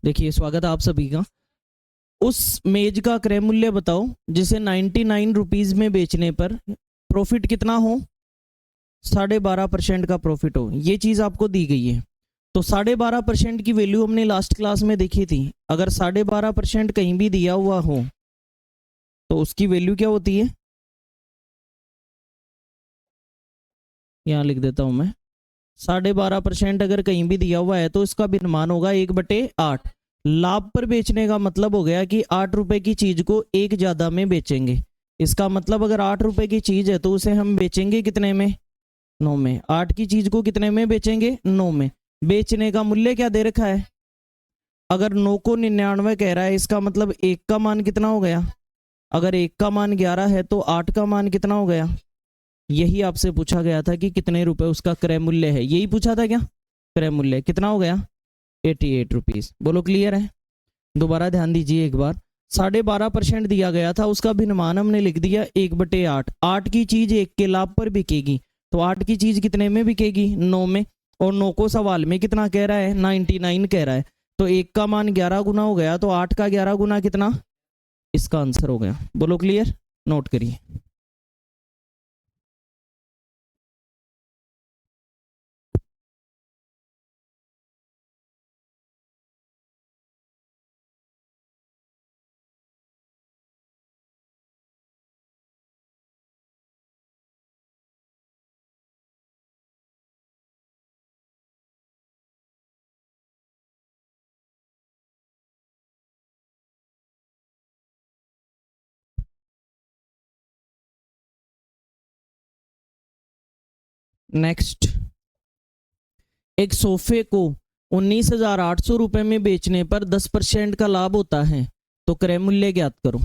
देखिए, स्वागत है आप सभी का। उस मेज का क्रय मूल्य बताओ जिसे 99 रुपीज में बेचने पर प्रॉफिट कितना हो, 12.5% का प्रॉफिट हो। ये चीज आपको दी गई है। तो 12.5% की वैल्यू हमने लास्ट क्लास में देखी थी। अगर 12.5% कहीं भी दिया हुआ हो तो उसकी वैल्यू क्या होती है, यहां लिख देता हूं मैं। 12.5% अगर कहीं भी दिया हुआ है तो इसका भिन्नमान होगा 1/8। लाभ पर बेचने का मतलब हो गया कि 8 रुपए की चीज को एक ज्यादा में बेचेंगे। इसका मतलब अगर 8 रुपए की चीज है तो उसे हम बेचेंगे कितने में, 9 में। 8 की चीज को कितने में बेचेंगे, 9 में। बेचने का मूल्य क्या दे रखा है, अगर 9 को 99 कह रहा है, इसका मतलब एक का मान कितना हो गया। अगर एक का मान 11 है तो 8 का मान कितना हो गया। यही आपसे पूछा गया था कि कितने रुपए उसका क्रय मूल्य है, यही पूछा था क्या। क्रय मूल्य कितना हो गया, 88 रुपीज। बोलो क्लियर है। दोबारा ध्यान दीजिए एक बार। 12.5% दिया गया था, उसका भिन्नमान हमने लिख दिया 1/8। 8 की चीज एक के लाभ पर बिकेगी तो 8 की चीज कितने में बिकेगी, 9 में। और 9 को सवाल में कितना कह रहा है, 99 कह रहा है। तो एक का मान 11 गुना हो गया तो 8 का 11 गुना कितना, इसका आंसर हो गया। बोलो क्लियर, नोट करिए। नेक्स्ट, एक सोफे को 19,800 रुपए में बेचने पर 10% का लाभ होता है तो क्रय मूल्य ज्ञात करो।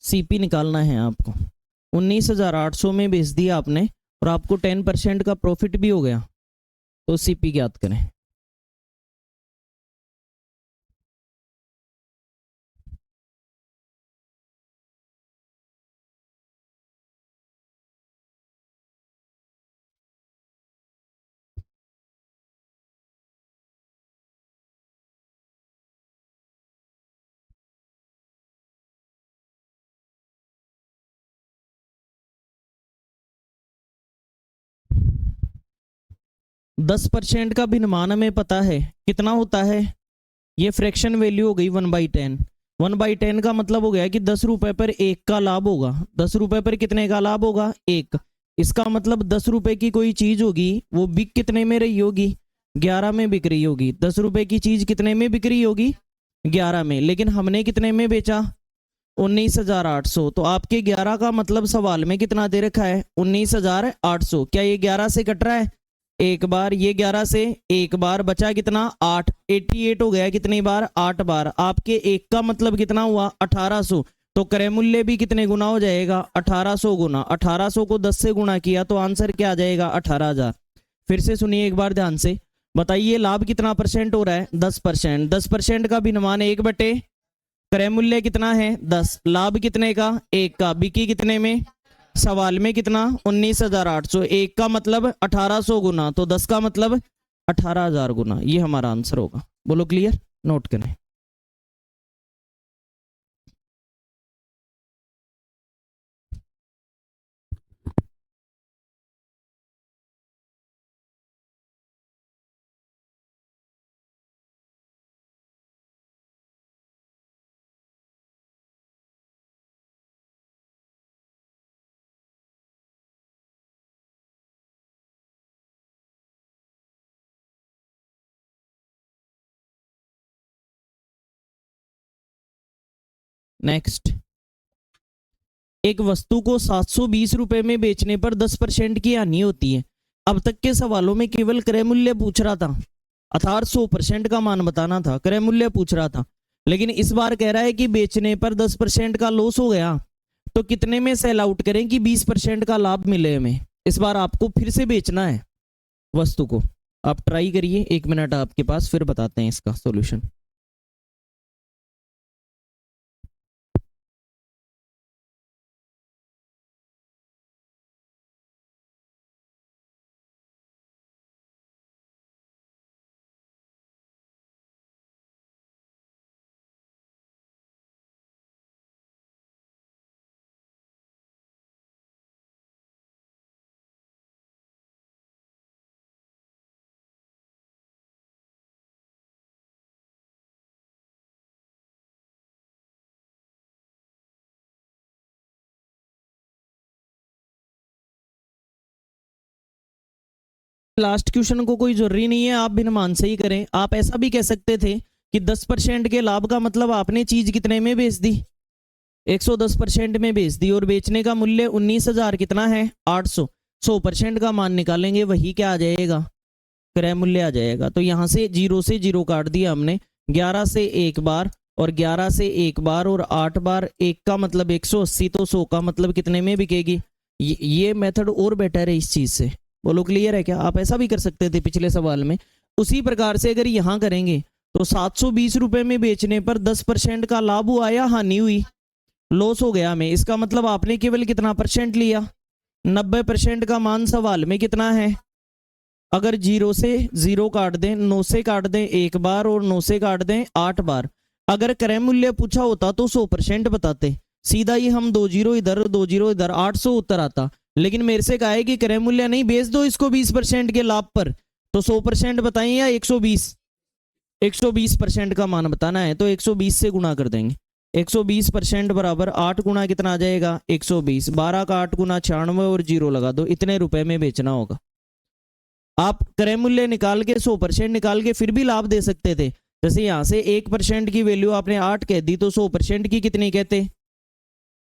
सीपी निकालना है आपको। 19,800 में बेच दिया आपने और आपको 10% का प्रॉफिट भी हो गया, तो सीपी ज्ञात करें। 10% का भिन्नमान हमें पता है कितना होता है, ये फ्रैक्शन वैल्यू हो गई 1/10। 1/10 का मतलब हो गया कि 10 रुपए पर एक का लाभ होगा। 10 रुपए पर कितने का लाभ होगा, एक। इसका मतलब 10 रुपए की कोई चीज होगी, वो बिक कितने में रही होगी, 11 में बिक रही होगी। 10 रुपए की चीज कितने में बिक रही होगी, 11 में। लेकिन हमने कितने में बेचा, 19,800। तो आपके 11 का मतलब सवाल में कितना दे रखा है, 19,800। क्या ये 11 से कट रहा है, एक बार। ये 11 से एक बार बचा कितना, 8। 88 हो गया कितनी बार, 8 बार। आपके एक का मतलब कितना हुआ, 1800। तो क्रय मूल्य भी कितने गुना हो जाएगा, 1800 गुना। 1800 को 10 से गुना किया तो आंसर क्या आ जाएगा, 18,000। फिर से सुनिए एक बार ध्यान से। बताइए लाभ कितना परसेंट हो रहा है, 10%। 10% का भिन्नमान 1/, क्रय मूल्य कितना है 10, लाभ कितने का, एक का। बिकी कितने में, सवाल में कितना, 19,800। एक का मतलब 1800 गुना, तो 10 का मतलब 18,000 गुना। ये हमारा आंसर होगा। बोलो क्लियर, नोट करें। नेक्स्ट, एक वस्तु को 720 रुपए में बेचने पर 10% की हानि होती है। अब तक के सवालों में केवल क्रय मूल्य पूछ रहा था, अर्थात 100% का मान बताना था, क्रय मूल्य पूछ रहा था। लेकिन इस बार कह रहा है कि बेचने पर 10% का लॉस हो गया तो कितने में सेल आउट करें कि 20% का लाभ मिले हमें। इस बार आपको फिर से बेचना है वस्तु को। आप ट्राई करिए, 1 मिनट आपके पास, फिर बताते हैं इसका सॉल्यूशन। लास्ट क्वेश्चन को कोई जरूरी नहीं है आप भिन्नमान से ही करें। आप ऐसा भी कह सकते थे कि 10% के लाभ का मतलब आपने चीज कितने में बेच दी, 110% में बेच दी, और बेचने का मूल्य 19,000 कितना है, 800। 100% का मान निकालेंगे, वही क्या आ जाएगा, क्रय मूल्य आ जाएगा। तो यहाँ से जीरो काट दिया हमने, 11 से एक बार और 11 से एक बार और 8 बार, एक का मतलब 180, तो 100 का मतलब कितने में बिकेगी। ये मेथड और बेटर है इस चीज से। बोलो क्लियर है क्या। आप ऐसा भी कर सकते थे पिछले सवाल में। उसी प्रकार से अगर यहाँ करेंगे तो 720 रुपए में बेचने पर 10% का लाभ हुआ या हानि हुई, लॉस हो गया हमें। इसका मतलब आपने केवल कितना परसेंट लिया, 90% का मान सवाल में कितना है। अगर 0 से 0 काट दें, 9 से काट दें एक बार और 9 से काट दें 8 बार। अगर क्रय मूल्य पूछा होता तो 100% बताते, सीधा ही हम 2 जीरो इधर 2 जीरो इधर 800 उत्तर आता। लेकिन मेरे से कहा है कि क्रय मूल्य नहीं, बेच दो इसको 20% के लाभ पर, तो 100% बताएं या 120, 120% का मान बताना है तो 120 से गुणा कर देंगे। 120% बराबर 8 गुना कितना आ जाएगा, 120, 12 का 8 गुना 96 और 0 लगा दो, इतने रुपए में बेचना होगा। आप क्रय मूल्य निकाल के 100% निकाल के फिर भी लाभ दे सकते थे। जैसे यहां से 1% की वैल्यू आपने 8 कह दी तो 100% की कितनी कहते,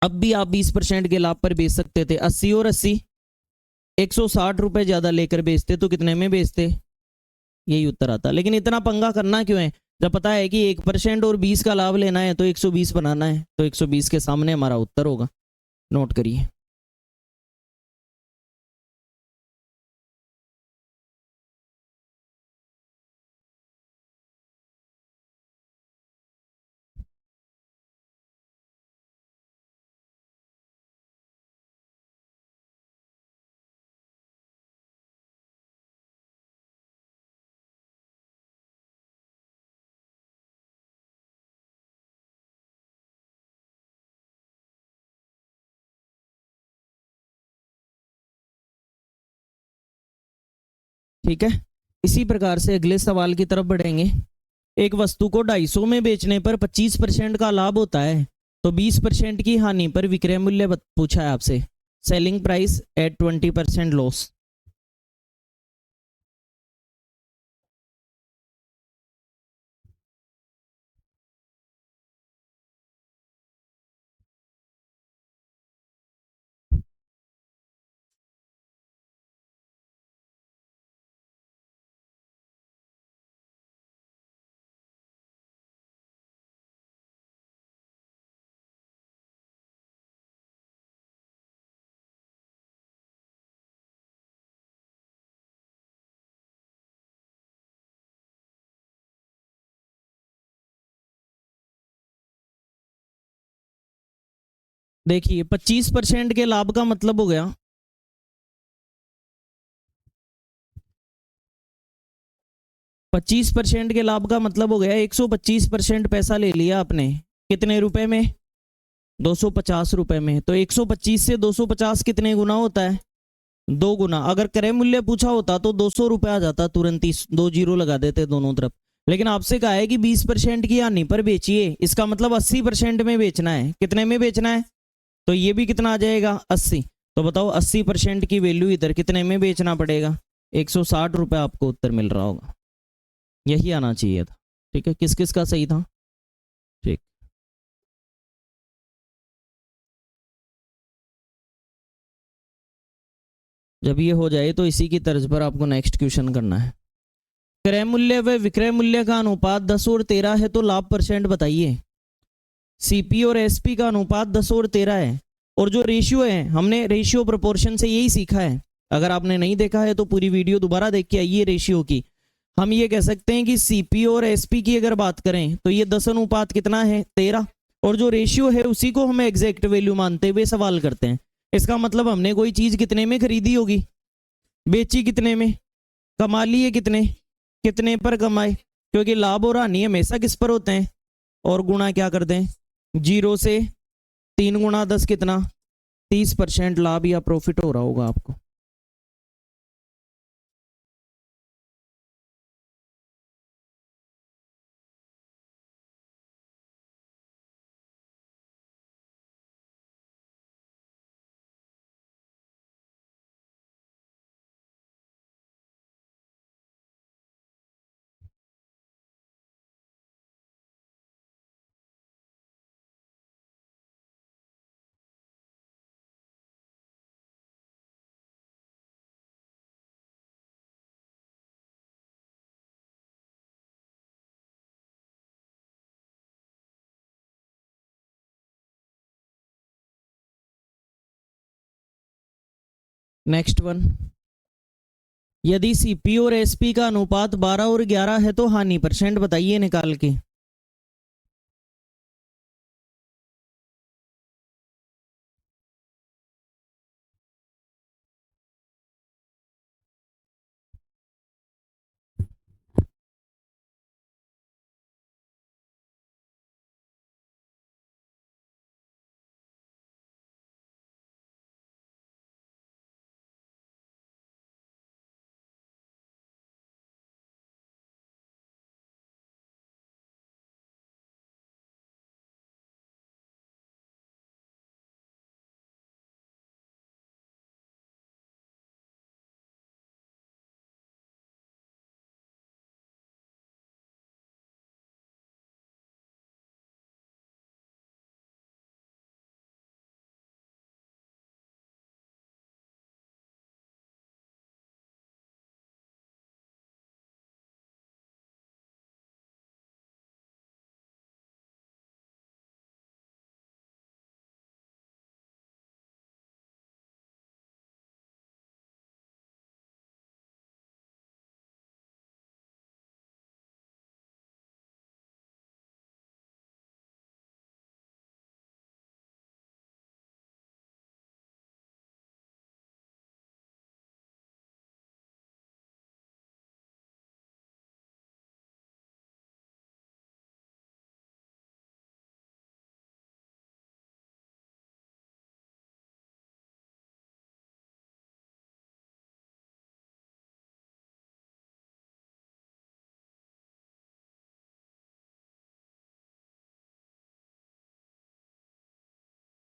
अब भी आप 20% के लाभ पर बेच सकते थे। 80 और 80, 160 रुपए ज्यादा लेकर बेचते तो कितने में बेचते, यही उत्तर आता। लेकिन इतना पंगा करना क्यों है, जब पता है कि 1% और 20 का लाभ लेना है तो 120 बनाना है, तो 120 के सामने हमारा उत्तर होगा। नोट करिए। ठीक है, इसी प्रकार से अगले सवाल की तरफ बढ़ेंगे। एक वस्तु को 250 में बेचने पर 25% का लाभ होता है, तो 20% की हानि पर विक्रय मूल्य पूछा है आपसे, सेलिंग प्राइस एट 20% लॉस। देखिए 25% के लाभ का मतलब हो गया, 25% के लाभ का मतलब हो गया 125% पैसा ले लिया आपने, कितने रुपए में, 250 रुपए में। तो 125 से 250 कितने गुना होता है, 2 गुना। अगर क्रय मूल्य पूछा होता तो 200 रुपए आ जाता तुरंत ही, 2 जीरो लगा देते दोनों तरफ। लेकिन आपसे कहा है कि 20% की हानि पर बेचिए, इसका मतलब 80% में बेचना है। कितने में बेचना है, तो ये भी कितना आ जाएगा, 80। तो बताओ 80% की वैल्यू इधर कितने में बेचना पड़ेगा, 160 रुपए आपको उत्तर मिल रहा होगा। यही आना चाहिए था। ठीक है, किस किस का सही था। ठीक, जब ये हो जाए तो इसी की तर्ज पर आपको नेक्स्ट क्वेश्चन करना है। क्रय मूल्य व विक्रय मूल्य का अनुपात 10 और 13 है, तो लाभ परसेंट बताइए। सीपी और एसपी का अनुपात 10 और 13 है, और जो रेशियो है हमने रेशियो प्रोपोर्शन से यही सीखा है। अगर आपने नहीं देखा है तो पूरी वीडियो दोबारा देख के आइए रेशियो की। हम ये कह सकते हैं कि सीपी और एसपी की अगर बात करें तो ये 10 अनुपात कितना है, 13, और जो रेशियो है उसी को हम एग्जैक्ट वैल्यू मानते हुए सवाल करते हैं। इसका मतलब हमने कोई चीज कितने में खरीदी होगी, बेची कितने में, कमा लिए कितने, कितने पर कमाए, क्योंकि लाभ और हानि हमेशा किस पर होते हैं, और गुणा क्या कर दें, 0 से 3 गुणा 10 कितना, 30% लाभ या प्रॉफिट हो रहा होगा आपको। नेक्स्ट वन, यदि सीपी और एसपी का अनुपात 12 और 11 है तो हानि परसेंट बताइए निकाल के।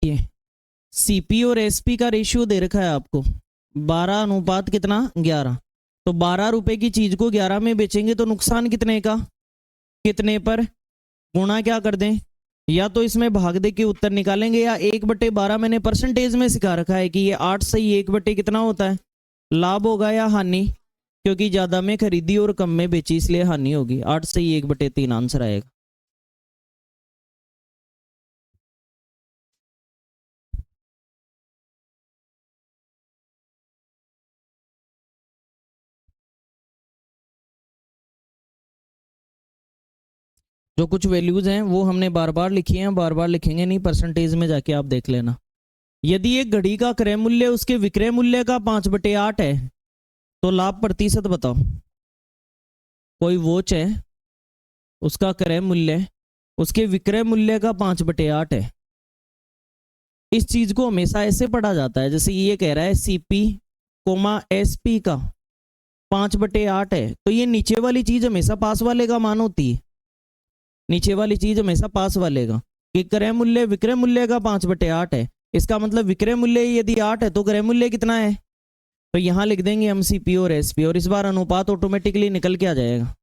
ये सीपी और एसपी का रेशियो दे रखा है आपको 12 अनुपात कितना 11। तो 12 रुपए की चीज को 11 में बेचेंगे तो नुकसान कितने का, कितने पर गुणा क्या कर दें, या तो इसमें भाग दे के उत्तर निकालेंगे या 1/12 मैंने परसेंटेज में सिखा रखा है कि ये 8 से ही 1 कितना होता है, लाभ होगा या हानि, क्योंकि ज्यादा में खरीदी और कम में बेची इसलिए हानि होगी। 8 से ही 1/3 आंसर आएगा। जो कुछ वैल्यूज हैं वो हमने बार बार लिखी हैं, बार बार लिखेंगे नहीं, परसेंटेज में जाके आप देख लेना। यदि एक घड़ी का क्रय मूल्य उसके विक्रय मूल्य का 5/8 है तो लाभ प्रतिशत बताओ। कोई वॉच है, उसका क्रय मूल्य उसके विक्रय मूल्य का 5/8 है। इस चीज को हमेशा ऐसे पढ़ा जाता है, जैसे ये कह रहा है सीपी कोमा एसपी का 5/8 है, तो ये नीचे वाली चीज हमेशा पास वाले का मान होती है, नीचे वाली चीज हमेशा पास वाले का, कि क्रय मूल्य विक्रय मूल्य का 5/8 है। इसका मतलब विक्रय मूल्य यदि 8 है तो क्रय मूल्य कितना है, तो यहां लिख देंगे हम सीपी और एसपी, और इस बार अनुपात ऑटोमेटिकली निकल के आ जाएगा।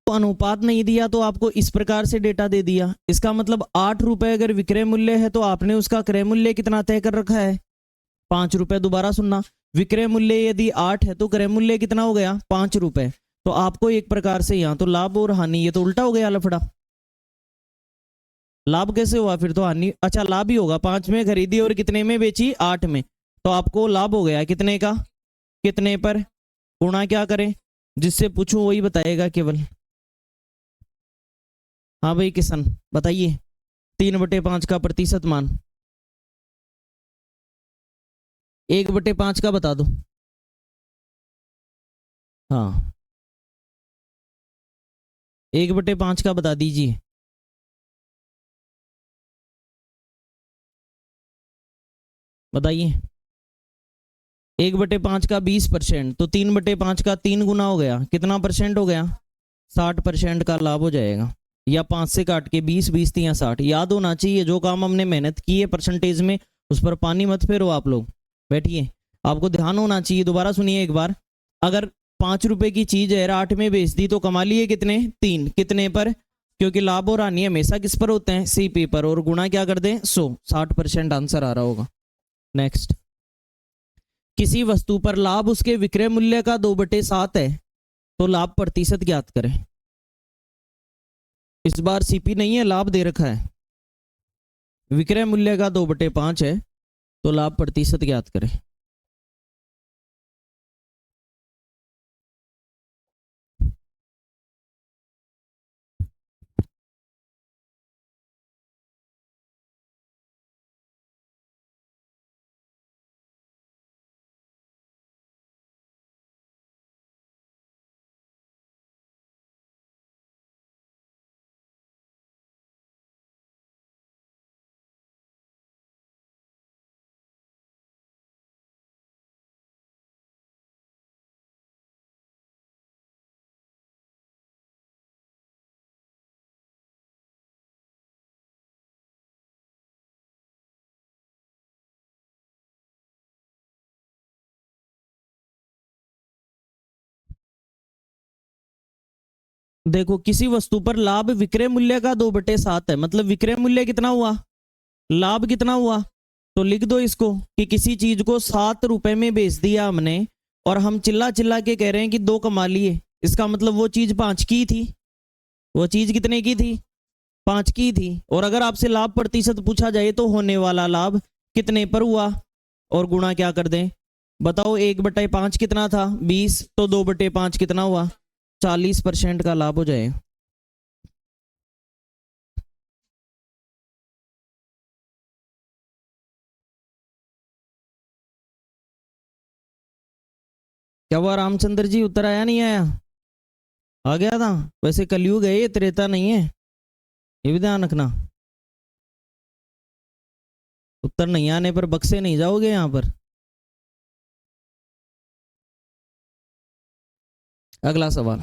तो अनुपात नहीं दिया तो आपको इस प्रकार से डेटा दे दिया, इसका मतलब 8 रुपए अगर विक्रय मूल्य है तो आपने उसका क्रय मूल्य कितना तय कर रखा है, 5 रुपए। दोबारा सुनना, विक्रय मूल्य यदि 8 है तो क्रय मूल्य कितना हो गया 5 रुपए। तो आपको एक प्रकार से यहाँ तो लाभ और हानि, ये तो उल्टा हो गया लफड़ा। लाभ कैसे हुआ फिर तो हानि, अच्छा लाभ ही होगा, 5 में खरीदी और कितने में बेची 8 में, तो आपको लाभ हो गया कितने का, कितने पर गुणा क्या करें, जिससे पूछूं वही बताएगा केवल। हाँ भाई किशन बताइए, 3/5 का प्रतिशत मान 1/5 का बता दो। हाँ 1/5 का बता दीजिए। बताइए। 1/5 का 20%, तो 3/5 का 3 गुना हो गया, कितना परसेंट हो गया? 60% का लाभ हो जाएगा। या 5 से काट के 20, 20 या 60। याद होना चाहिए, जो काम हमने मेहनत की है परसेंटेज में, उस पर पानी मत फेरो आप लोग, बैठिए। आपको ध्यान होना चाहिए। दोबारा सुनिए एक बार। अगर 5 रुपए की चीज है 8 में बेच दी, तो कमा लिए कितने? 3। कितने पर? क्योंकि लाभ और हानि हमेशा किस पर होते हैं? सीपी पर। और गुणा क्या कर दें? 100। 60% आंसर आ रहा होगा। नेक्स्ट। किसी वस्तु पर लाभ उसके विक्रय मूल्य का 2/7 है, तो लाभ प्रतिशत ज्ञात करें। इस बार सीपी नहीं है, लाभ दे रखा है। विक्रय मूल्य का 2/5 है, तो लाभ प्रतिशत ज्ञात करें। देखो, किसी वस्तु पर लाभ विक्रय मूल्य का 2/7 है, मतलब विक्रय मूल्य कितना हुआ, लाभ कितना हुआ। तो लिख दो इसको कि किसी चीज को 7 रुपए में बेच दिया हमने, और हम चिल्ला चिल्ला के कह रहे हैं कि 2 कमा लिए। इसका मतलब वो चीज 5 की थी। वो चीज कितने की थी? 5 की थी। और अगर आपसे लाभ प्रतिशत पूछा जाए, तो होने वाला लाभ कितने पर हुआ, और गुणा क्या कर दें? बताओ, 1/5 कितना था? 20। तो 2/5 कितना हुआ? 40% का लाभ हो जाए। क्या हुआ रामचंद्र जी, उत्तर आया नहीं आया? आ गया था। वैसे कलयुग है ये, त्रेता नहीं है, ये भी ध्यान रखना। उत्तर नहीं आने पर बक्से नहीं जाओगे यहां पर। अगला सवाल।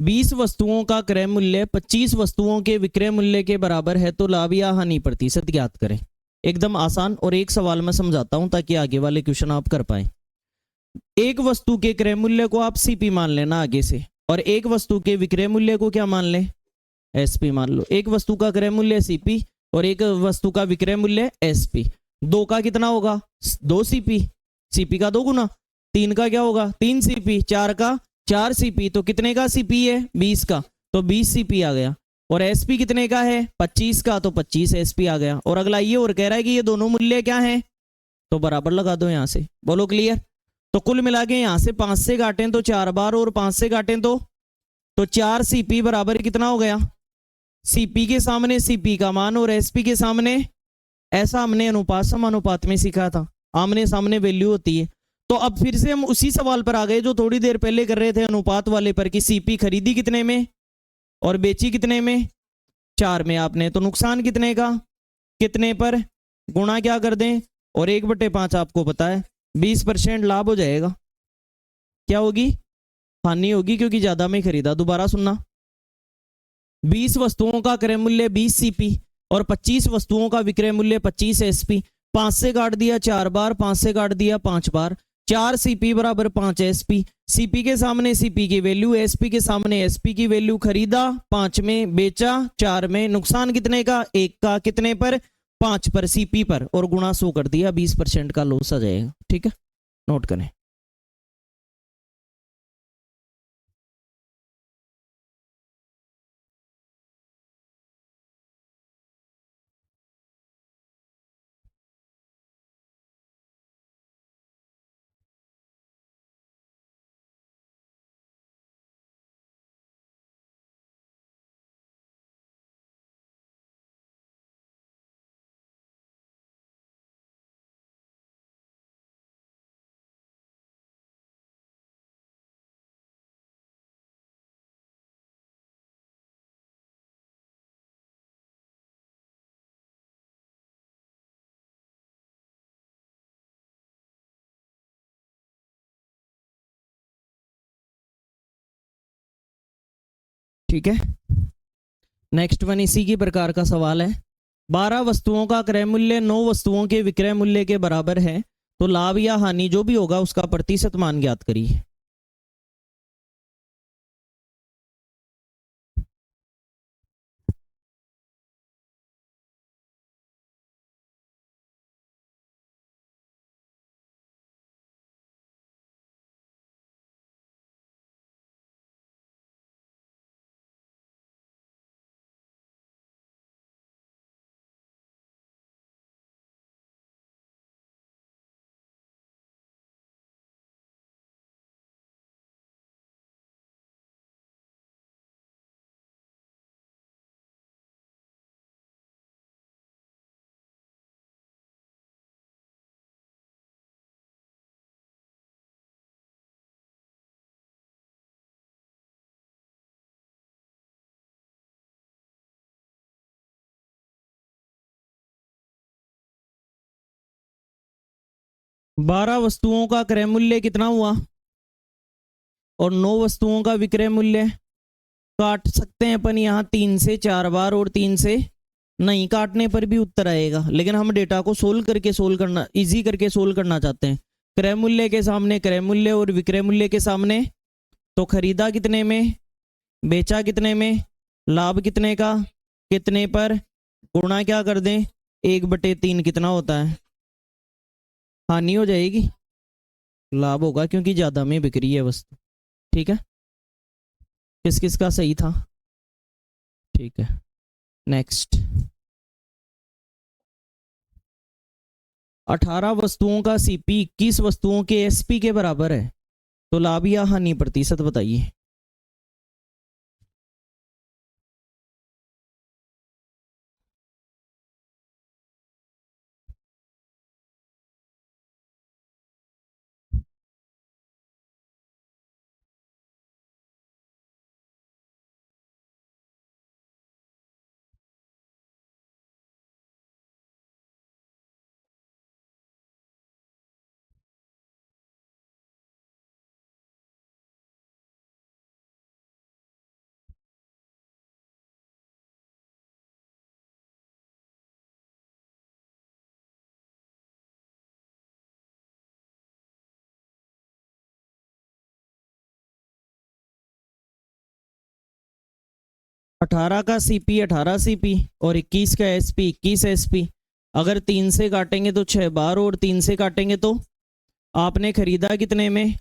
20 वस्तुओं का क्रय मूल्य 25 वस्तुओं के विक्रय मूल्य के बराबर है, तो लाभ या हानि प्रतिशत ज्ञात करें। एकदम आसान, और एक सवाल में समझाता हूं ताकि आगे वाले क्वेश्चन आप कर पाए। एक वस्तु के क्रय मूल्य को आप सीपी मान लेना आगे से, और एक वस्तु के विक्रय मूल्य को क्या मान ले? एसपी मान लो। एक वस्तु का क्रय मूल्य सीपी और एक वस्तु का विक्रय मूल्य एसपी। 2 का कितना होगा? 2 सीपी। सीपी का 2 गुना। 3 का क्या होगा? 3 सीपी। 4 का 4 सीपी। तो कितने का सीपी है? 20 का। तो 20 सीपी आ गया। और एसपी कितने का है? 25 का। तो 25 एसपी आ गया। और अगला ये और कह रहा है कि ये दोनों मूल्य क्या है, तो बराबर लगा दो यहां से। बोलो क्लियर। तो कुल मिला के यहां से 5 से काटें तो 4 बार, और 5 से काटें तो 4 सीपी बराबर कितना हो गया? सीपी के सामने सीपी का मान, और एसपी के सामने, ऐसा हमने अनुपात समानुपात में सीखा था, आमने सामने वैल्यू होती है। तो अब फिर से हम उसी सवाल पर आ गए जो थोड़ी देर पहले कर रहे थे अनुपात वाले पर, कि सीपी खरीदी कितने में और बेची कितने में? 4 में आपने। तो नुकसान कितने का? कितने पर? गुणा क्या कर दें? और 1/5 आपको पता है, 20% लाभ हो जाएगा। क्या होगी? हानि होगी, क्योंकि ज्यादा में खरीदा। दोबारा सुनना। 20 वस्तुओं का क्रय मूल्य 20 सीपी और 25 वस्तुओं का विक्रय मूल्य 25 एसपी। 5 से काट दिया 4 बार, 5 से काट दिया 5 बार। 4 सीपी बराबर 5 एसपी। सीपी के सामने सीपी की वैल्यू, एसपी के सामने एसपी की वैल्यू। खरीदा 5 में, बेचा 4 में। नुकसान कितने का? 1 का। कितने पर? 5 पर, सीपी पर। और गुणा 100 कर दिया, 20% का लॉस आ जाएगा। ठीक है, नोट करें। ठीक है। नेक्स्ट वन इसी की प्रकार का सवाल है। 12 वस्तुओं का क्रय मूल्य 9 वस्तुओं के विक्रय मूल्य के बराबर है, तो लाभ या हानि जो भी होगा उसका प्रतिशत मान ज्ञात करिए। बारह वस्तुओं का क्रय मूल्य कितना हुआ और 9 वस्तुओं का विक्रय मूल्य। काट सकते हैं अपन यहाँ 3 से 4 बार और 3 से नहीं, काटने पर भी उत्तर आएगा, लेकिन हम डेटा को सोल्व करना इजी करके सोल्व करना चाहते हैं। क्रय मूल्य के सामने क्रय मूल्य और विक्रय मूल्य के सामने, तो खरीदा कितने में, बेचा कितने में, लाभ कितने का, कितने पर, गुणा क्या कर दें 1/3 कितना होता है, हानि हो जाएगी, लाभ होगा क्योंकि ज्यादा में बिक रही है वस्तु। ठीक है, किस किस का सही था। ठीक है, नेक्स्ट। 18 वस्तुओं का सीपी 21 वस्तुओं के एसपी के बराबर है, तो लाभ या हानि प्रतिशत बताइए। अठारह का सीपी 18 सीपी और 21 का एसपी 21 एसपी। अगर 3 से काटेंगे तो 6 बार और 3 से काटेंगे तो आपने खरीदा कितने में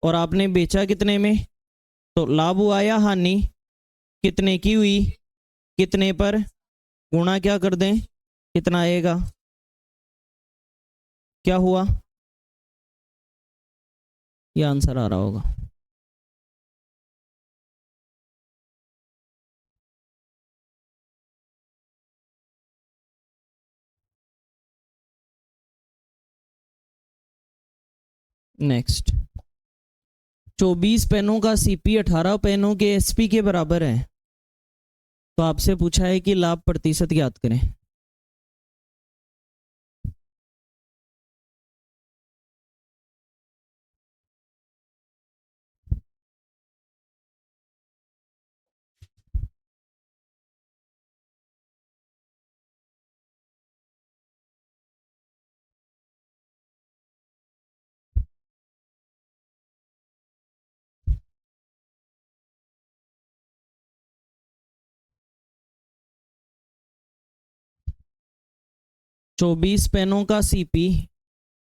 और आपने बेचा कितने में, तो लाभ हुआ या हानि कितने की हुई, कितने पर, गुणा क्या कर दें कितना आएगा, क्या हुआ, ये आंसर आ रहा होगा। नेक्स्ट। 24 पेनों का सीपी 18 पेनों के एसपी के बराबर है, तो आपसे पूछा है कि लाभ प्रतिशत ज्ञात करें। चौबीस पेनों का सीपी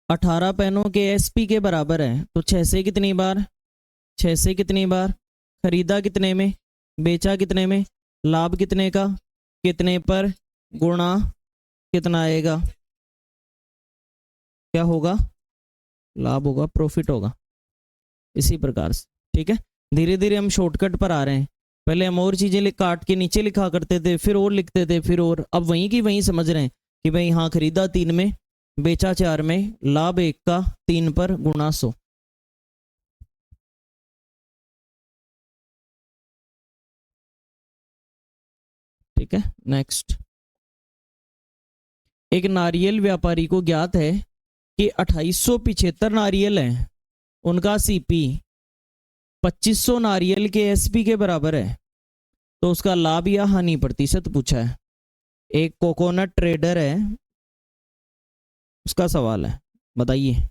18 पेनों के एसपी के बराबर है, तो 6 से कितनी बार, 6 से कितनी बार, खरीदा कितने में, बेचा कितने में, लाभ कितने का, कितने पर, गुणा कितना आएगा, क्या होगा, लाभ होगा, प्रॉफिट होगा। इसी प्रकार से। ठीक है, धीरे धीरे हम शॉर्टकट पर आ रहे हैं। पहले हम और चीजें काट के नीचे लिखा करते थे, फिर और लिखते थे, फिर और, अब वहीं की वहीं समझ रहे हैं कि भाई हाँ खरीदा 3 में, बेचा 4 में, लाभ 1 का, 3 पर, गुणा 100। ठीक है, नेक्स्ट। एक नारियल व्यापारी को ज्ञात है कि 2875 नारियल हैं, उनका सीपी 2500 नारियल के एसपी के बराबर है, तो उसका लाभ या हानि प्रतिशत पूछा है। एक कोकोनट ट्रेडर है, उसका सवाल है, बताइए।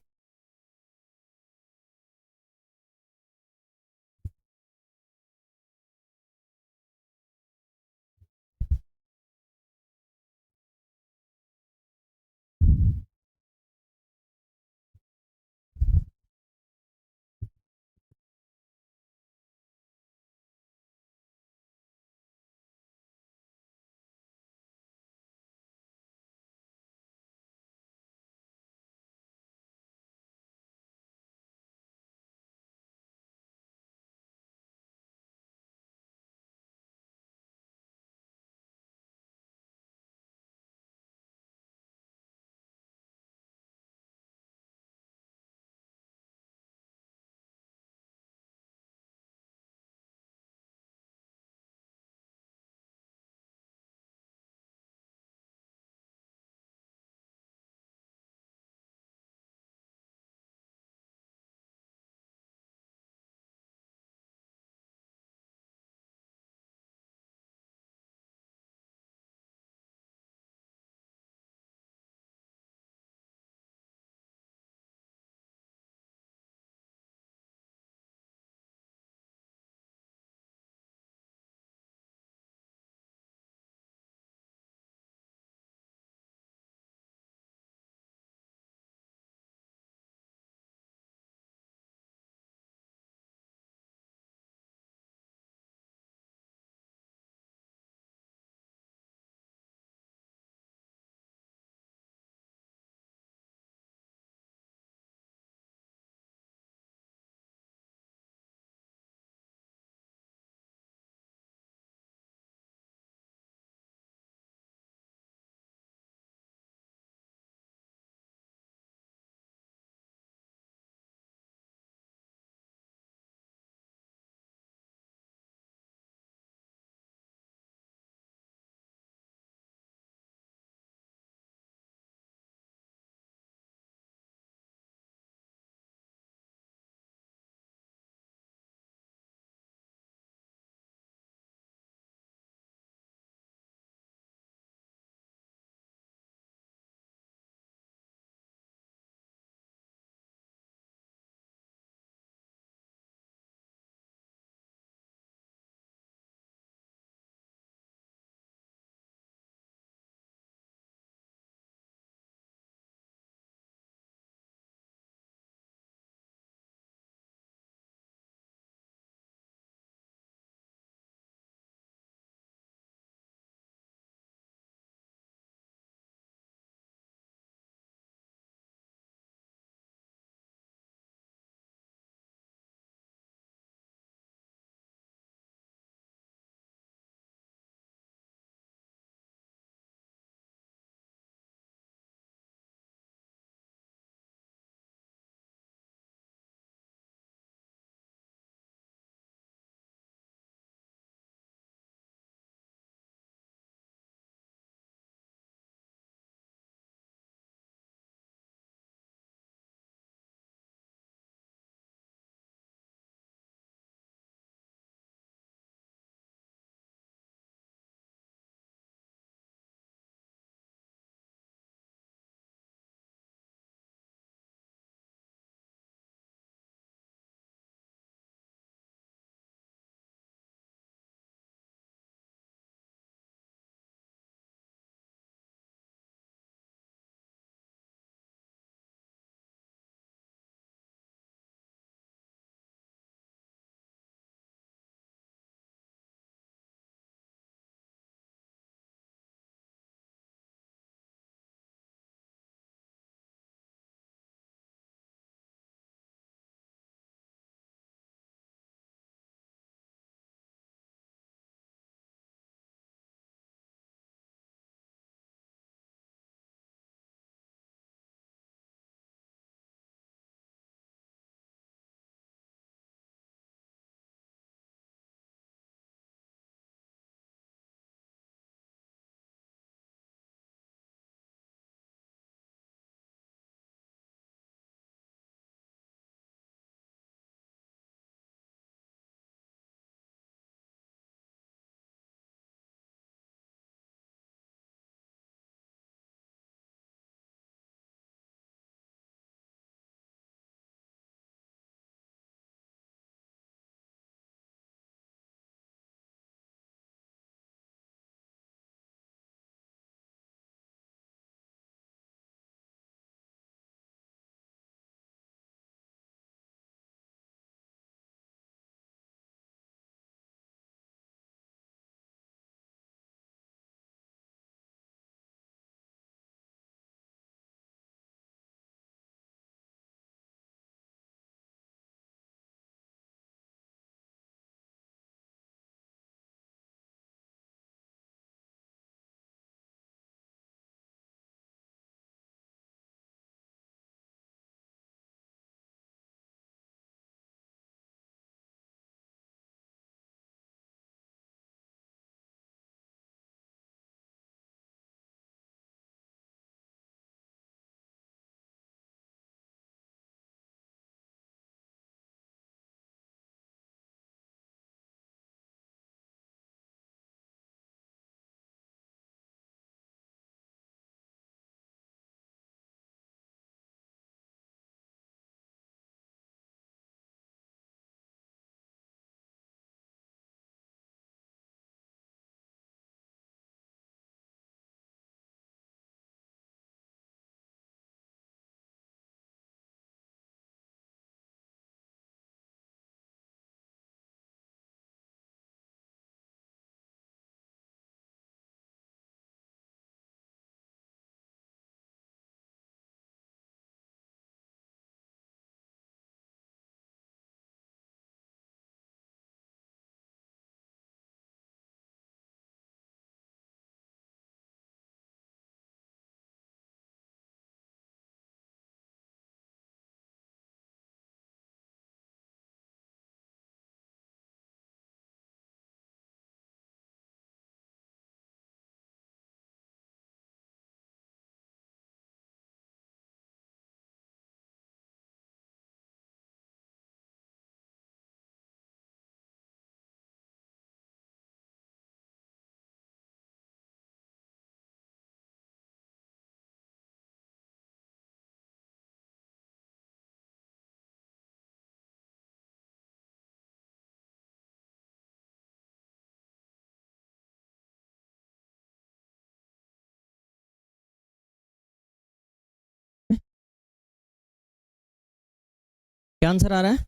क्या आंसर आ रहा है?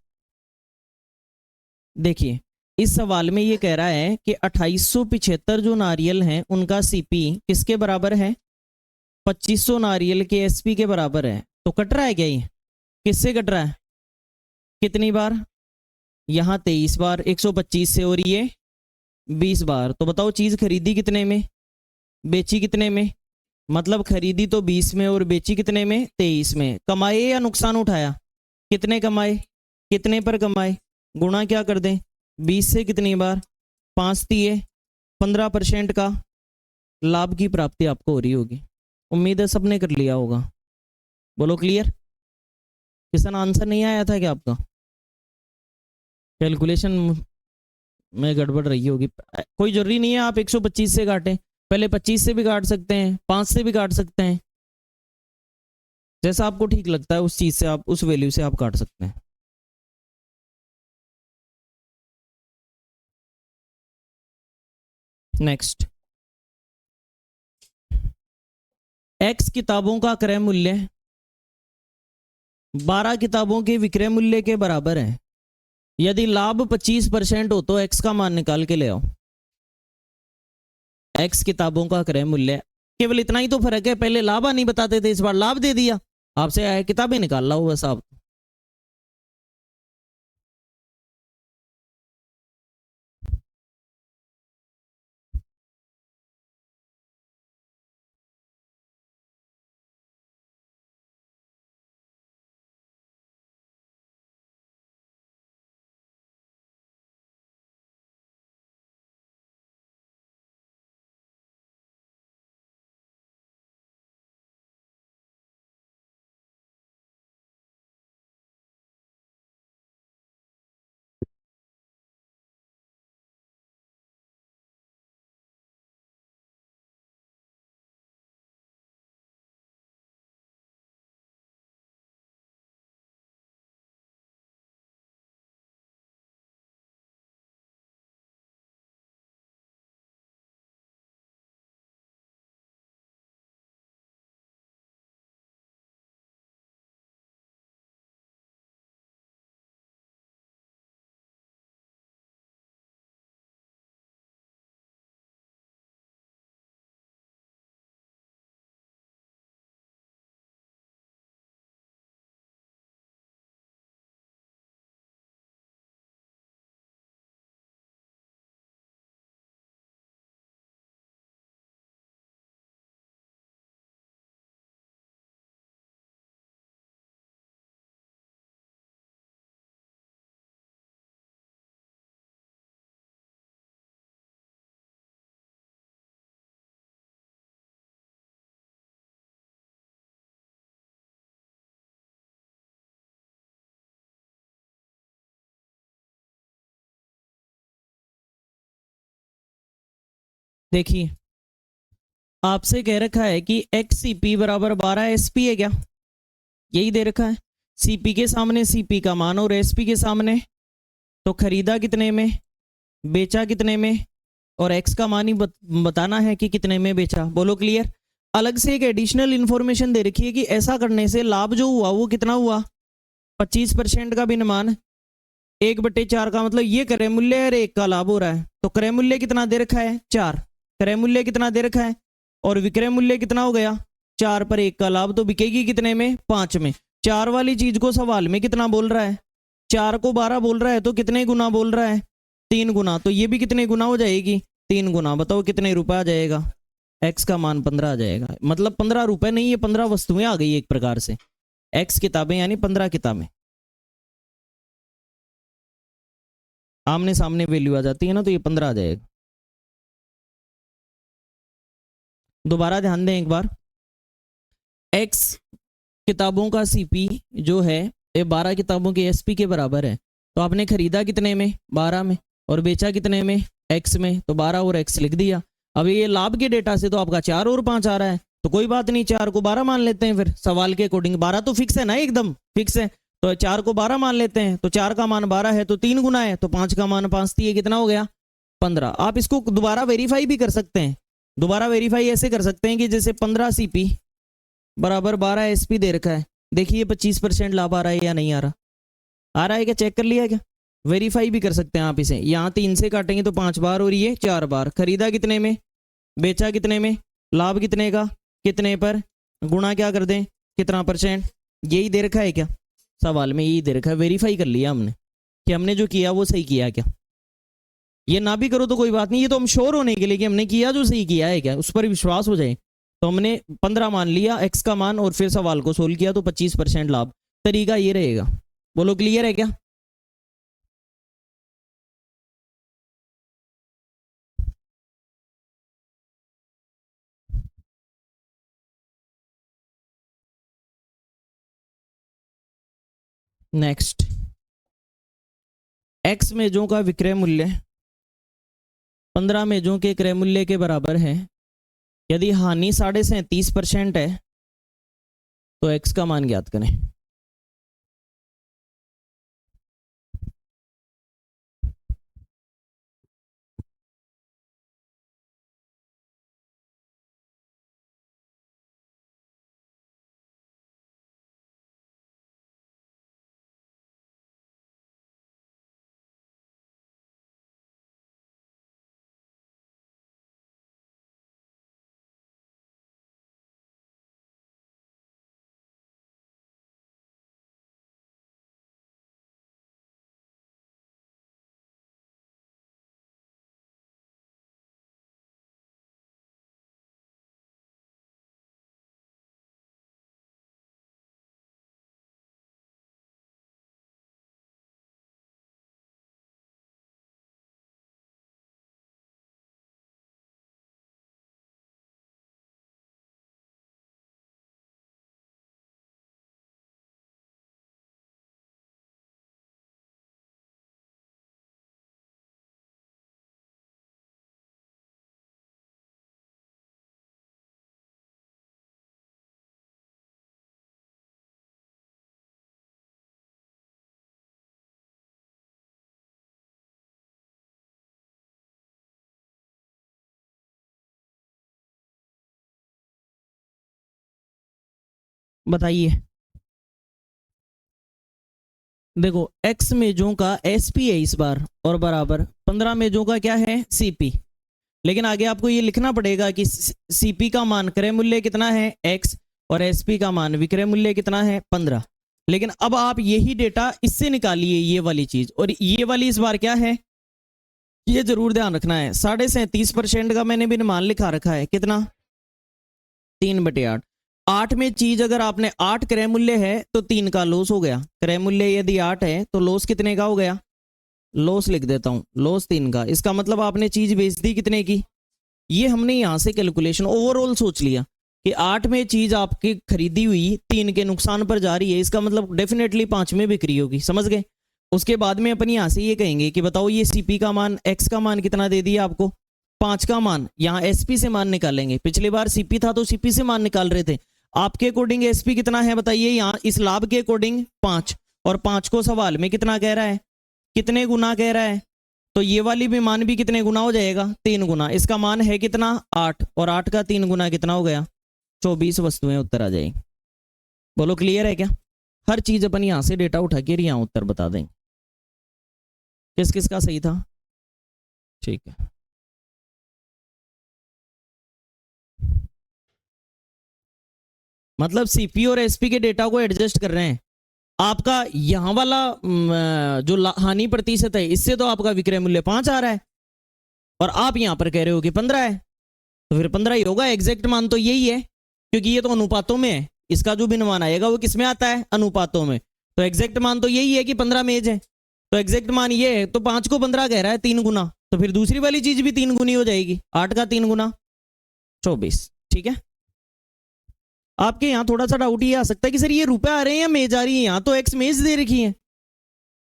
देखिए इस सवाल में ये कह रहा है कि 2875 जो नारियल हैं उनका सीपी किसके बराबर है? 2500 नारियल के एसपी के बराबर है। तो कट रहा है क्या ये? किससे कट रहा है? कितनी बार? यहाँ 23 बार 125 से, और ये 20 बार। तो बताओ चीज खरीदी कितने में, बेची कितने में? मतलब खरीदी तो 20 में और बेची कितने में? 23 में। कमाए या नुकसान उठाया? कितने कमाए? कितने पर कमाए? गुणा क्या कर दें 20 से, कितनी बार? 5 दिए, 15% का लाभ की प्राप्ति आपको हो रही होगी। उम्मीद है सबने कर लिया होगा। बोलो क्लियर? किसान आंसर नहीं आया था क्या आपका? कैलकुलेशन में गड़बड़ रही होगी। कोई जरूरी नहीं है आप 125 से काटें, पहले 25 से भी काट सकते हैं, 5 से भी काट सकते हैं, जैसा आपको ठीक लगता है उस चीज से आप, उस वैल्यू से आप काट सकते हैं। नेक्स्ट, एक्स किताबों का क्रय मूल्य 12 किताबों के विक्रय मूल्य के बराबर है। यदि लाभ 25% हो तो एक्स का मान निकाल के ले आओ। एक्स किताबों का क्रय मूल्य, केवल इतना ही तो फर्क है, पहले लाभ नहीं बताते थे, इस बार लाभ दे दिया, आपसे आया किताबें निकाल ला बस आप। देखिए आपसे कह रखा है कि एक्स सीपी बराबर 12 एसपी है क्या? यही दे रखा है। सीपी के सामने सीपी का मान और एसपी के सामने, तो खरीदा कितने में, बेचा कितने में, और एक्स का मान ही बताना है कि कितने में बेचा। बोलो क्लियर? अलग से एक एडिशनल इंफॉर्मेशन दे रखी है कि ऐसा करने से लाभ जो हुआ वो कितना हुआ? 25% का भिन्नमान 1/4 का, मतलब ये क्रय मूल्य है और 1 का लाभ हो रहा है। तो क्रय मूल्य कितना दे रखा है? 4। क्रय मूल्य कितना दे रखा है और विक्रय मूल्य कितना हो गया? 4 पर 1 का लाभ, तो बिकेगी कितने में? 5 में। 4 वाली चीज को सवाल में कितना बोल रहा है? 4 को 12 बोल रहा है, तो कितने गुना बोल रहा है? 3 गुना। तो ये भी कितने गुना हो जाएगी? 3 गुना। बताओ कितने रुपए आ जाएगा? एक्स का मान 15 आ जाएगा। मतलब 15 रुपए नहीं, ये 15 वस्तुएं आ गई एक प्रकार से। एक्स किताबें यानी 15 किताबें, आमने सामने वैल्यू आ जाती है ना, तो ये 15 आ जाएगा। दोबारा ध्यान दें एक बार, एक्स किताबों का सीपी जो है ये 12 किताबों के एसपी के बराबर है। तो आपने खरीदा कितने में? 12 में। और बेचा कितने में? एक्स में। तो 12 और एक्स लिख दिया। अब ये लाभ के डेटा से तो आपका 4 और 5 आ रहा है, तो कोई बात नहीं, 4 को 12 मान लेते हैं। फिर सवाल के अकॉर्डिंग 12 तो फिक्स है ना, एकदम फिक्स है, तो 4 को 12 मान लेते हैं। तो 4 का मान 12 है तो 3 गुना है, तो 5 का मान 5 दिए, कितना हो गया? 15। आप इसको दोबारा वेरीफाई भी कर सकते हैं। दोबारा वेरीफाई ऐसे कर सकते हैं कि जैसे 15 सीपी बराबर 12 एसपी दे रखा है, देखिए 25% लाभ आ रहा है या नहीं आ रहा? आ रहा है क्या, चेक कर लिया क्या? वेरीफाई भी कर सकते हैं आप इसे। यहाँ 3 से काटेंगे तो 5 बार और ये 4 बार। खरीदा कितने में, बेचा कितने में, लाभ कितने का, कितने पर, गुणा क्या कर दें, कितना %। यही दे रखा है क्या सवाल में, यही दे रखा है। वेरीफाई कर लिया हमने कि हमने जो किया वो सही किया क्या। ये ना भी करो तो कोई बात नहीं, ये तो हम श्योर होने के लिए कि हमने किया जो सही किया है क्या, उस पर विश्वास हो जाए। तो हमने 15 मान लिया एक्स का मान और फिर सवाल को सोल्व किया तो 25% लाभ। तरीका ये रहेगा। बोलो क्लियर है क्या? नेक्स्ट, एक्स मेजों का विक्रय मूल्य 15 मेजों के क्रय मूल्य के बराबर है। यदि हानि 37.5% है तो एक्स का मान ज्ञात करें। बताइए। देखो एक्स मेजों का एसपी है इस बार और बराबर 15 मेजों का क्या है, सीपी। लेकिन आगे आपको ये लिखना पड़ेगा कि सीपी का मान क्रय मूल्य कितना है एक्स और एसपी का मान विक्रय मूल्य कितना है 15। लेकिन अब आप यही डेटा इससे निकालिए, ये वाली चीज, और ये वाली इस बार क्या है, ये जरूर ध्यान रखना है। 37.5% का मैंने भी मान लिखा रखा है, कितना 3/8। 8 में चीज अगर आपने 8 क्रय मूल्य है तो 3 का लॉस हो गया। क्रय मूल्य यदि 8 है तो लॉस कितने का हो गया, लॉस लिख देता हूं, लॉस 3 का। इसका मतलब आपने चीज बेच दी कितने की, ये हमने यहां से कैलकुलेशन ओवरऑल सोच लिया कि 8 में चीज आपकी खरीदी हुई 3 के नुकसान पर जा रही है, इसका मतलब डेफिनेटली 5 में बिक्री होगी, समझ गए। उसके बाद में अपन यहां से ये कहेंगे कि बताओ ये सीपी का मान, एक्स का मान कितना दे दिया आपको, 5 का मान। यहां एसपी से मान निकालेंगे, पिछली बार सीपी था तो सीपी से मान निकाल रहे थे। आपके अकॉर्डिंग एसपी कितना है बताइए, यहां इस लाभ के अकॉर्डिंग 5, और 5 को सवाल में कितना कह रहा है, कितने गुना कह रहा है, तो ये वाली भी मान भी कितने गुना हो जाएगा, 3 गुना। इसका मान है कितना 8, और 8 का 3 गुना कितना हो गया 24 वस्तुएं उत्तर आ जाएंगी। बोलो क्लियर है क्या? हर चीज अपन यहां से डेटा उठा के यहां उत्तर बता देंगे। किस किस का सही था, ठीक है। मतलब सीपी और एसपी के डेटा को एडजस्ट कर रहे हैं। आपका यहां वाला जो हानि प्रतिशत है, इससे तो आपका विक्रय मूल्य 5 आ रहा है और आप यहां पर कह रहे हो कि 15 है, तो फिर 15 ही होगा। एग्जैक्ट मान तो यही है, क्योंकि ये तो अनुपातों में है। इसका जो भिन्न मान आएगा वो किसमें आता है, अनुपातों में। तो एग्जैक्ट मान तो यही है कि 15 मेज है, तो एग्जैक्ट मान ये है। तो 5 को 15 कह रहा है 3 गुना, तो फिर दूसरी वाली चीज भी 3 गुनी हो जाएगी। 8 का 3 गुना 24, ठीक है। आपके यहाँ थोड़ा सा डाउट ये आ सकता है कि सर ये रुपए आ रहे हैं या मेज आ रही है, यहाँ तो एक्स मेज दे रखी है,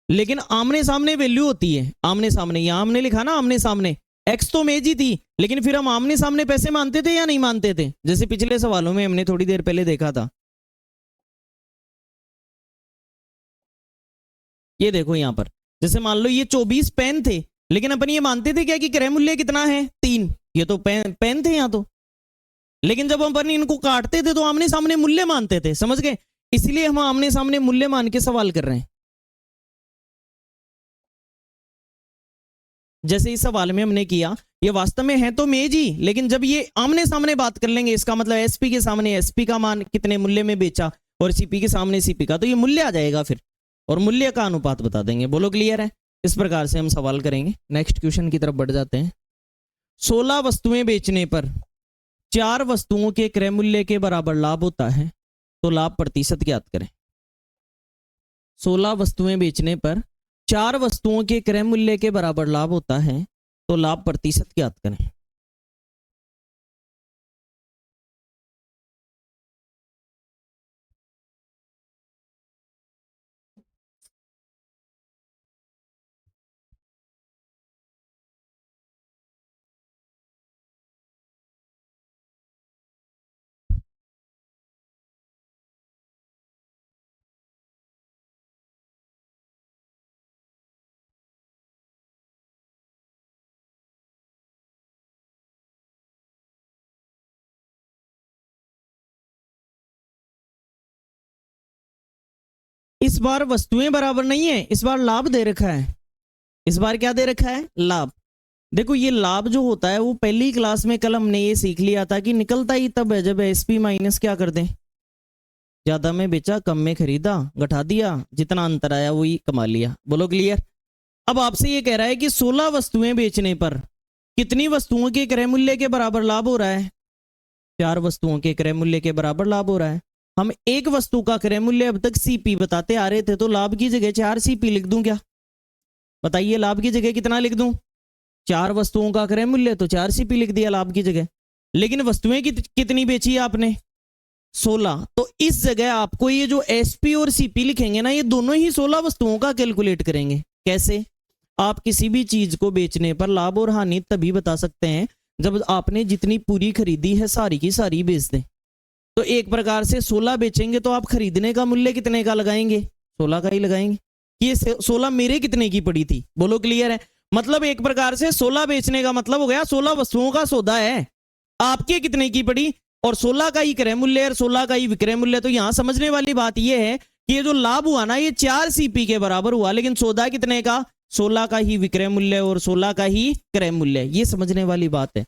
लेकिन आमने सामने वैल्यू होती है। आमने सामने, यहाँ हमने लिखा ना आमने सामने, एक्स तो मेज ही थी, लेकिन फिर हम आमने सामने पैसे मानते थे या नहीं मानते थे, जैसे पिछले सवालों में हमने थोड़ी देर पहले देखा था। ये देखो यहाँ पर, जैसे मान लो ये 24 पेन थे, लेकिन अपन ये मानते थे क्या कि क्रय मूल्य कितना है 3, ये तो पेन थे यहाँ तो। लेकिन जब अपन इनको काटते थे तो आमने सामने मूल्य मानते थे, समझ गए। इसलिए हम आमने सामने मूल्य मान के सवाल कर रहे हैं। जैसे इस सवाल में हमने किया, ये वास्तव में है तो मेज ही, लेकिन जब ये आमने सामने बात कर लेंगे, इसका मतलब एसपी के सामने एसपी का मान कितने मूल्य में बेचा और सीपी के सामने सीपी का, तो ये मूल्य आ जाएगा फिर, और मूल्य का अनुपात बता देंगे। बोलो क्लियर है? इस प्रकार से हम सवाल करेंगे। नेक्स्ट क्वेश्चन की तरफ बढ़ जाते हैं। 16 वस्तुएं बेचने पर 4 वस्तुओं के क्रय मूल्य के बराबर लाभ होता है, तो लाभ प्रतिशत ज्ञात करें। 16 वस्तुएं बेचने पर 4 वस्तुओं के क्रय मूल्य के बराबर लाभ होता है, तो लाभ प्रतिशत ज्ञात करें। इस बार वस्तुएं बराबर नहीं है, इस बार लाभ दे रखा है। इस बार क्या दे रखा है? लाभ। देखो ये लाभ जो होता है वो पहली क्लास में कल हमने ये सीख लिया था कि निकलता ही तब है जब एसपी माइनस क्या कर दें, ज्यादा में बेचा कम में खरीदा, घटा दिया, जितना अंतर आया वही कमा लिया। बोलो क्लियर? अब आपसे ये कह रहा है कि 16 वस्तुएं बेचने पर कितनी वस्तुओं के क्रय मूल्य के बराबर लाभ हो रहा है? 4 वस्तुओं के क्रय मूल्य के बराबर लाभ हो रहा है। हम एक वस्तु का क्रय मूल्य अब तक सीपी बताते आ रहे थे, तो लाभ की जगह 4 सीपी लिख दूं क्या? बताइए, लाभ की जगह कितना लिख दूं? 4 वस्तुओं का क्रय मूल्य, तो 4 सीपी लिख दिया लाभ की जगह। लेकिन वस्तुएं कितनी बेची है आपने? 16। तो इस जगह आपको ये जो एसपी और सीपी लिखेंगे ना, ये दोनों ही 16 वस्तुओं का कैलकुलेट करेंगे। कैसे? आप किसी भी चीज को बेचने पर लाभ और हानि तभी बता सकते हैं जब आपने जितनी पूरी खरीदी है सारी की सारी बेच दें। तो एक प्रकार से 16 बेचेंगे तो आप खरीदने का मूल्य कितने का लगाएंगे? 16 का ही लगाएंगे। ये 16 मेरे कितने की पड़ी थी? बोलो क्लियर है? मतलब एक प्रकार से 16 बेचने का मतलब हो गया 16 वस्तुओं का सौदा है, आपके कितने की पड़ी, और 16 का ही क्रय मूल्य और 16 का ही विक्रय मूल्य। तो यहां समझने वाली बात यह है कि ये जो लाभ हुआ ना, ये 4 सीपी के बराबर हुआ, लेकिन सौदा कितने का? 16 का ही विक्रय मूल्य और 16 का ही क्रय मूल्य। ये समझने वाली बात है।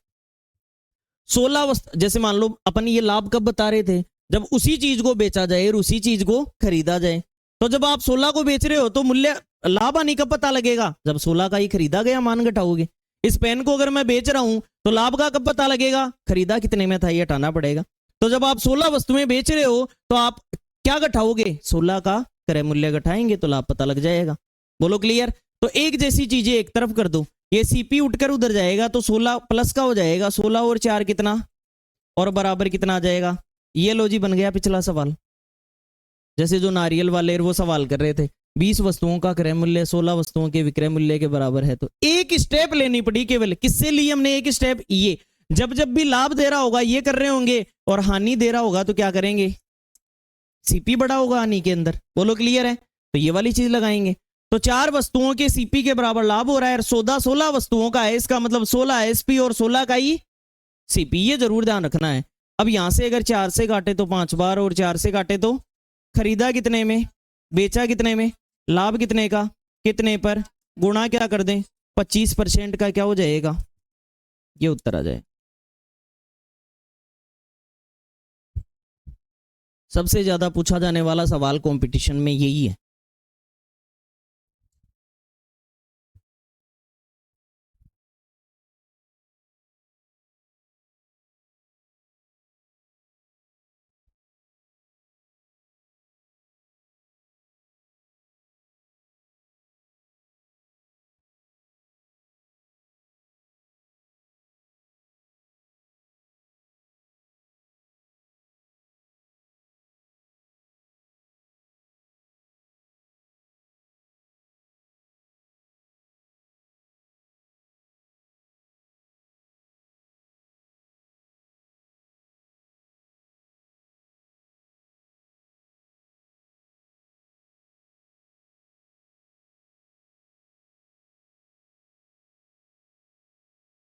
16 वस्तु, जैसे मान लो अपन ये लाभ कब बता रहे थे? जब उसी चीज को बेचा जाए और उसी चीज को खरीदा जाए। तो जब आप 16 को बेच रहे हो तो मूल्य लाभ हानि कब पता लगेगा? जब 16 का ही खरीदा गया मान घटाओगे। इस पेन को अगर मैं बेच रहा हूं तो लाभ का कब पता लगेगा? खरीदा कितने में था ये हटाना पड़ेगा। तो जब आप 16 वस्तुएं बेच रहे हो तो आप क्या घटाओगे? 16 का क्रय मूल्य घटाएंगे तो लाभ पता लग जाएगा। बोलो क्लियर? तो एक जैसी चीजें एक तरफ कर दो, ये सीपी उठकर उधर जाएगा तो 16 प्लस का हो जाएगा, 16 और 4 कितना, और बराबर कितना आ जाएगा? ये लो जी, बन गया पिछला सवाल। जैसे जो नारियल वाले वो सवाल कर रहे थे, 20 वस्तुओं का क्रय मूल्य 16 वस्तुओं के विक्रय मूल्य के बराबर है। तो एक स्टेप लेनी पड़ी केवल। किससे ली हमने एक स्टेप? ये जब जब भी लाभ दे रहा होगा ये कर रहे होंगे, और हानि दे रहा होगा तो क्या करेंगे? सीपी बड़ा होगा हानि के अंदर। बोलो क्लियर है? तो ये वाली चीज लगाएंगे। तो 4 वस्तुओं के सीपी के बराबर लाभ हो रहा है, सौदा 16 वस्तुओं का है, इसका मतलब 16 एसपी और 16 का ही सीपी। ये जरूर ध्यान रखना है। अब यहां से अगर 4 से काटे तो 5 बार, और 4 से काटे तो खरीदा कितने में, बेचा कितने में, लाभ कितने का, कितने पर, गुणा क्या कर दें 25% का, क्या हो जाएगा? ये उत्तर आ जाए। सबसे ज्यादा पूछा जाने वाला सवाल कंपटीशन में यही है।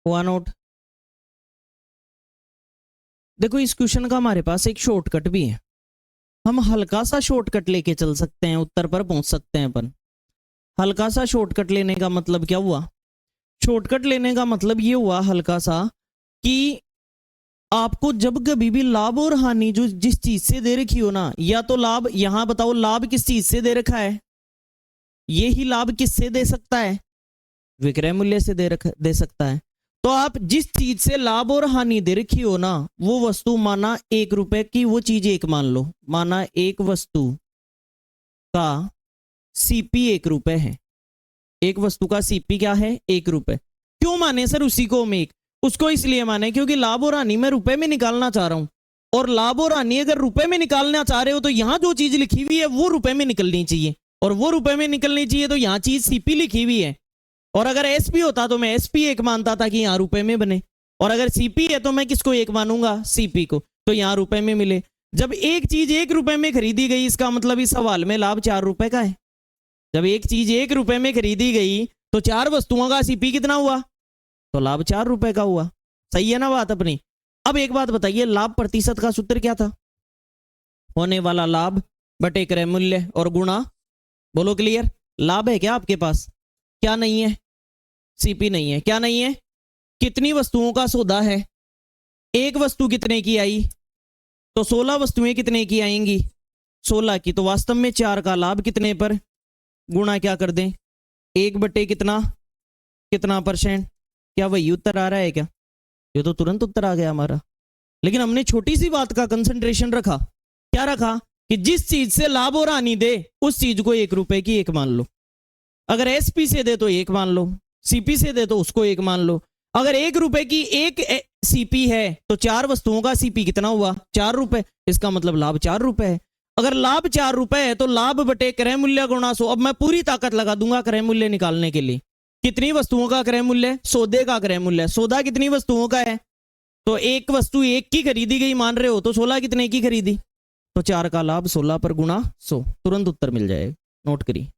हुआ नोट? देखो इस क्वेश्चन का हमारे पास एक शॉर्टकट भी है। हम हल्का सा शॉर्टकट लेके चल सकते हैं, उत्तर पर पहुंच सकते हैं अपन। हल्का सा शॉर्टकट लेने का मतलब क्या हुआ? शॉर्टकट लेने का मतलब ये हुआ हल्का सा कि आपको जब कभी भी लाभ और हानि जो जिस चीज से दे रखी हो ना, या तो लाभ, यहां बताओ लाभ किस चीज से दे रखा है, ये ही लाभ किससे दे सकता है, विक्रय मूल्य से दे सकता है। तो आप जिस चीज से लाभ और हानि दे रखी हो ना, वो वस्तु माना 1 रुपए की, वो चीज 1 मान लो, माना एक वस्तु का सीपी 1 रुपए है, एक वस्तु का सीपी क्या है, 1 रुपए। क्यों माने सर उसी को हम एक, उसको इसलिए माने क्योंकि लाभ और हानि मैं रुपए में निकालना चाह रहा हूं, और लाभ और हानि अगर रुपए में निकालना चाह रहे हो तो यहां जो चीज लिखी हुई है वो रुपए में निकलनी चाहिए, और वो रुपए में निकलनी चाहिए तो यहां चीज सीपी लिखी हुई है। और अगर एसपी होता तो मैं एसपी 1 मानता था कि यहां रुपए में बने, और अगर सीपी है तो मैं किसको 1 मानूंगा, सीपी को, तो यहां रुपए में मिले। जब एक चीज 1 रुपए में खरीदी गई, इसका मतलब इस सवाल में लाभ 4 रुपए का है। जब एक चीज 1 रुपए में खरीदी गई तो 4 वस्तुओं का सीपी कितना हुआ, तो लाभ 4 रुपए का हुआ। सही है ना बात अपनी। अब एक बात बताइए, लाभ प्रतिशत का सूत्र क्या था, होने वाला लाभ बटे क्रय मूल्य और गुणा, बोलो क्लियर। लाभ है क्या आपके पास, क्या नहीं है, सीपी नहीं है, क्या नहीं है, कितनी वस्तुओं का सौदा है, एक वस्तु कितने की आई, तो 16 वस्तुएं कितने की आएंगी, 16 की, तो वास्तव में 4 का लाभ कितने पर, गुणा क्या कर दें, 1 बटे कितना, कितना %, क्या वही उत्तर आ रहा है क्या, ये तो तुरंत उत्तर आ गया हमारा। लेकिन हमने छोटी सी बात का कंसंट्रेशन रखा, क्या रखा, कि जिस चीज से लाभ और हानि दे उस चीज को 1 रुपए की 1 मान लो। अगर एसपी से दे तो 1 मान लो, सीपी से दे तो उसको 1 मान लो। अगर 1 रुपए की 1 सीपी है तो 4 वस्तुओं का सीपी कितना हुआ, 4 रुपए, इसका मतलब लाभ 4 रुपए है। अगर लाभ 4 रुपए है तो लाभ बटे क्रय मूल्य गुणा 100। अब मैं पूरी ताकत लगा दूंगा क्रय मूल्य निकालने के लिए। कितनी वस्तुओं का क्रय मूल्य, सौदे का क्रय मूल्य, सौदा कितनी वस्तुओं का है, तो एक वस्तु 1 की खरीदी गई मान रहे हो, तो 16 कितने की खरीदी, तो 4 का लाभ 16 पर गुणा 100, तुरंत उत्तर मिल जाएगा, नोट करिए।